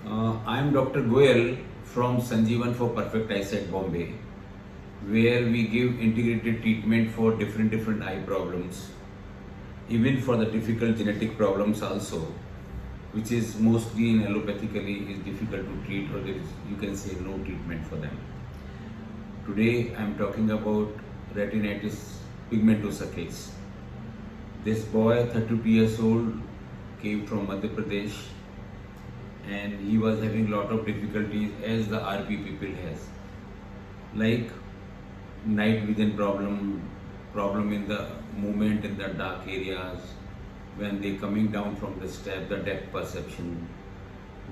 I am Dr. Goyal from Sanjeevan for Perfect Eyesight Bombay, where we give integrated treatment for different eye problems, even for the difficult genetic problems also, which is mostly in allopathically is difficult to treat, or there is, you can say, no treatment for them. Today I am talking about retinitis pigmentosa case. This boy, 32 years old, came from Madhya Pradesh, and he was having lot of difficulties as the RP people has, like night vision problem in the movement in the dark areas, when they coming down from the step, the depth perception.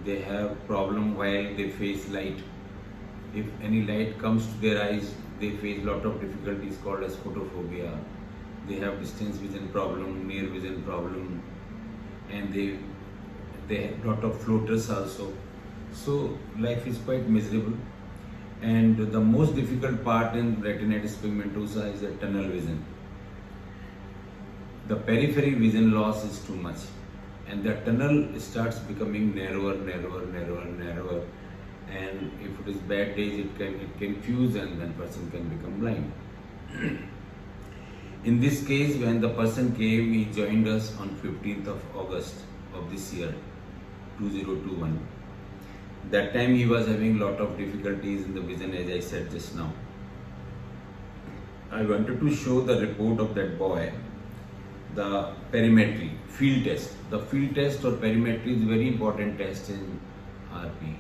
They have problem while they face light. If any light comes to their eyes, they face lot of difficulties called as photophobia. They have distance vision problem, near vision problem, and they have lot of floaters also. So life is quite miserable. And the most difficult part in retinitis pigmentosa is the tunnel vision. The periphery vision loss is too much, and the tunnel starts becoming narrower, and if it is bad days, it can fuse, and then person can become blind. In this case, when the person came, he joined us on 15th of August of this year, 2021. That time he was having lot of difficulties in the vision, as I said just now. I wanted to show the report of that boy, the perimetry, field test. The field test or perimetry is very important test in RP.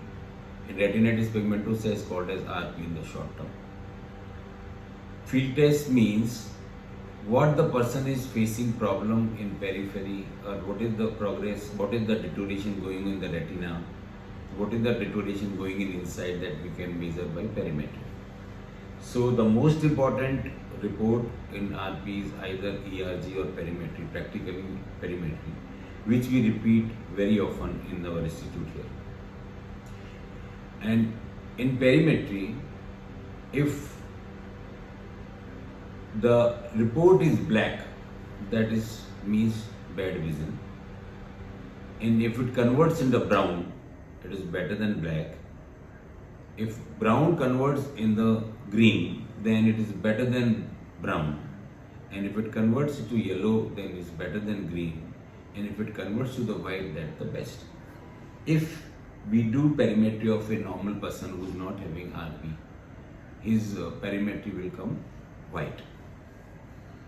In retinitis pigmentosa is called as RP in the short term. Field test means what the person is facing problem in periphery, or what is the progress, what is the deterioration going in the retina, what is the deterioration going in inside, that we can measure by perimetry. So the most important report in RP is either ERG or perimetry, practically perimetry, which we repeat very often in our institute here. And in perimetry, if the report is black, that is means bad vision, and if it converts into brown, it is better than black. If brown converts in the green, then it is better than brown, and if it converts to yellow, then it is better than green, and if it converts to the white, that's the best. If we do perimetry of a normal person who is not having RP, his perimetry will come white.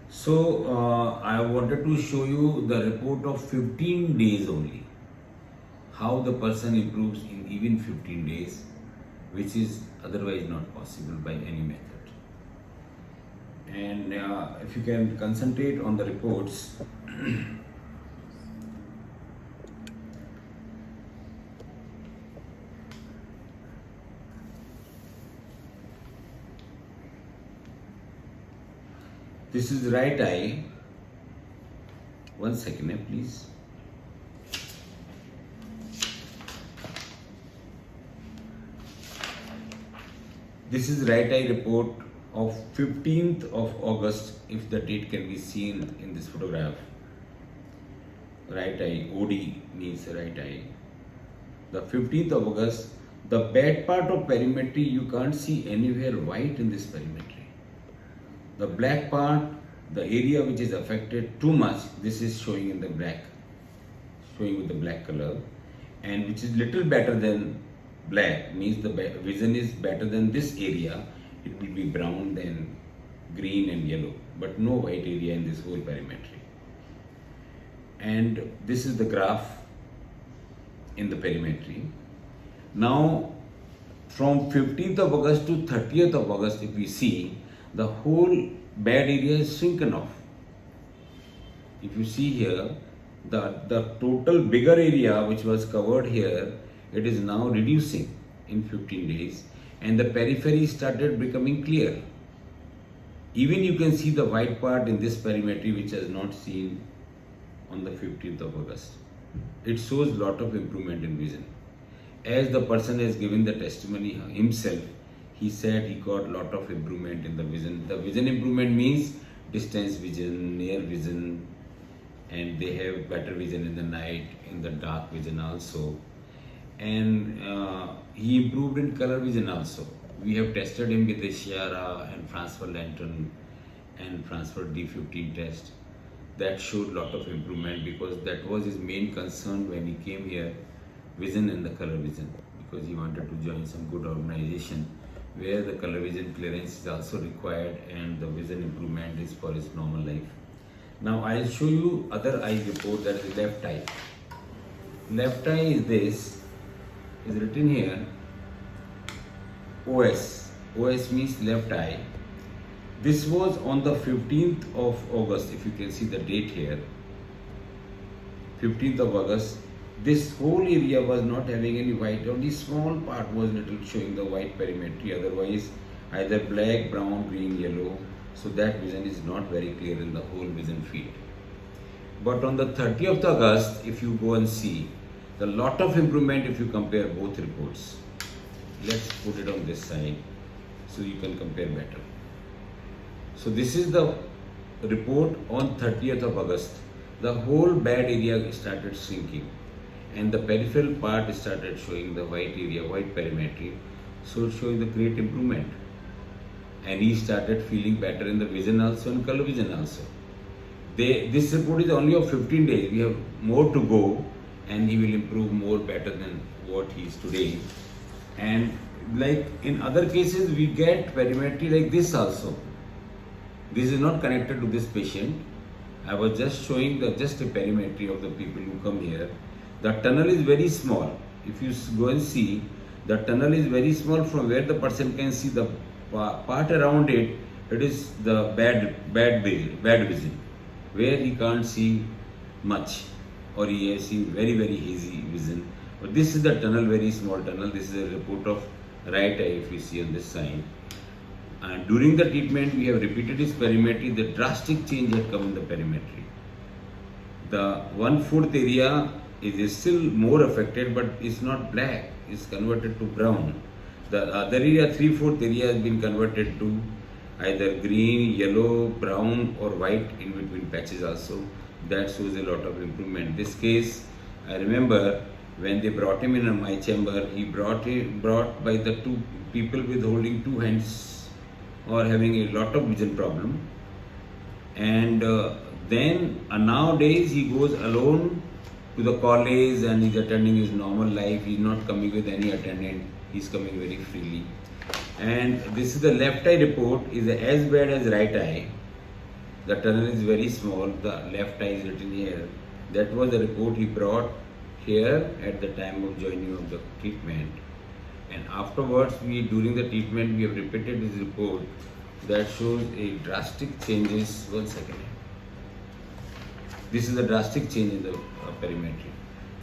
So I wanted to show you the report of 15 days only, how the person improves in even 15 days, which is otherwise not possible by any method. And if you can concentrate on the reports, this is right eye. One second, please. This is right eye report of 15th of August, if the date can be seen in this photograph. Right eye, OD means right eye. The 15th of August, the bad part of perimetry, you can't see anywhere white in this perimetry. The black part, the area which is affected too much, this is showing in the black, showing with the black color, and which is little better than black, means the vision is better than this area. It will be brown, then green and yellow, but no white area in this whole perimetry. And this is the graph in the perimetry. Now from 15th of August to 30th of August, if we see, the whole bad area is shrunken off. If you see here, the total bigger area which was covered here, it is now reducing in 15 days, and the periphery started becoming clear. Even you can see the white part in this perimetry which has not seen on the 15th of August. It shows lot of improvement in vision. As the person has given the testimony himself, he said he got lot of improvement in the vision. The vision improvement means distance vision, near vision, and they have better vision in the night, in the dark vision also. and he improved in color vision also. We have tested him with the Sierra and transfer lantern and transfer D15 test. That showed lot of improvement because that was his main concern when he came here, vision and the color vision, because he wanted to join some good organization where the color vision clearance is also required and the vision improvement is for his normal life. Now I'll show you other eye report, that is left eye. Left eye is this, is written here OS. OS means left eye. This was on the 15th of August, if you can see the date here. 15th of August. This whole area was not having any white, only small part was little showing the white perimetry, otherwise either black, brown, green, yellow. So that vision is not very clear in the whole vision field. But on the 30th of August, if you go and see, the lot of improvement if you compare both reports. Let's put it on this side so you can compare better. So this is the report on 30th of August. The whole bad area started shrinking and the peripheral part started showing the white area, white perimetry. So it's showing the great improvement. And he started feeling better in the vision also and color vision also. This report is only of 15 days. We have more to go and he will improve more better than what he is today. And like in other cases, we get perimetry like this also. This is not connected to this patient. I was just showing just a perimetry of the people who come here. The tunnel is very small. If you go and see, the tunnel is very small from where the person can see the part around it. It is the bad vision, where he can't see much, or he has seen very hazy vision. But this is the tunnel, very small tunnel. This is a report of right eye if you see on this side. And during the treatment, we have repeated his perimetry. The drastic change had come in the perimetry. The 1/4 area is still more affected, but it's not black. It's converted to brown. The other area, 3/4 area, has been converted to either green, yellow, brown, or white in between patches also. That shows a lot of improvement. This case, I remember when they brought him in my chamber, he brought by the two people with holding two hands or having a lot of vision problem. And then nowadays he goes alone to the college and he's attending his normal life. He's not coming with any attendant. He's coming very freely. And this is the left eye report, is as bad as right eye. The tunnel is very small. The left eye is written here. That was the report he brought here at the time of joining of the treatment. And afterwards, during the treatment, we have repeated this report that shows a drastic changes. 1 second. This is a drastic change in the perimetry.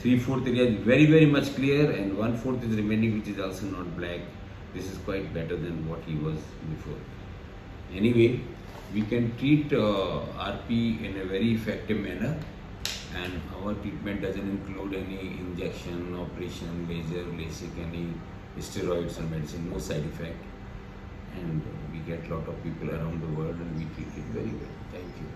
3/4 area is very much clear, and 1/4 is remaining, which is also not black. This is quite better than what he was before. Anyway, we can treat RP in a very effective manner, and our treatment doesn't include any injection, operation, laser, LASIK, any steroids or medicine, no side effect. And we get a lot of people around the world and we treat it very well. Thank you.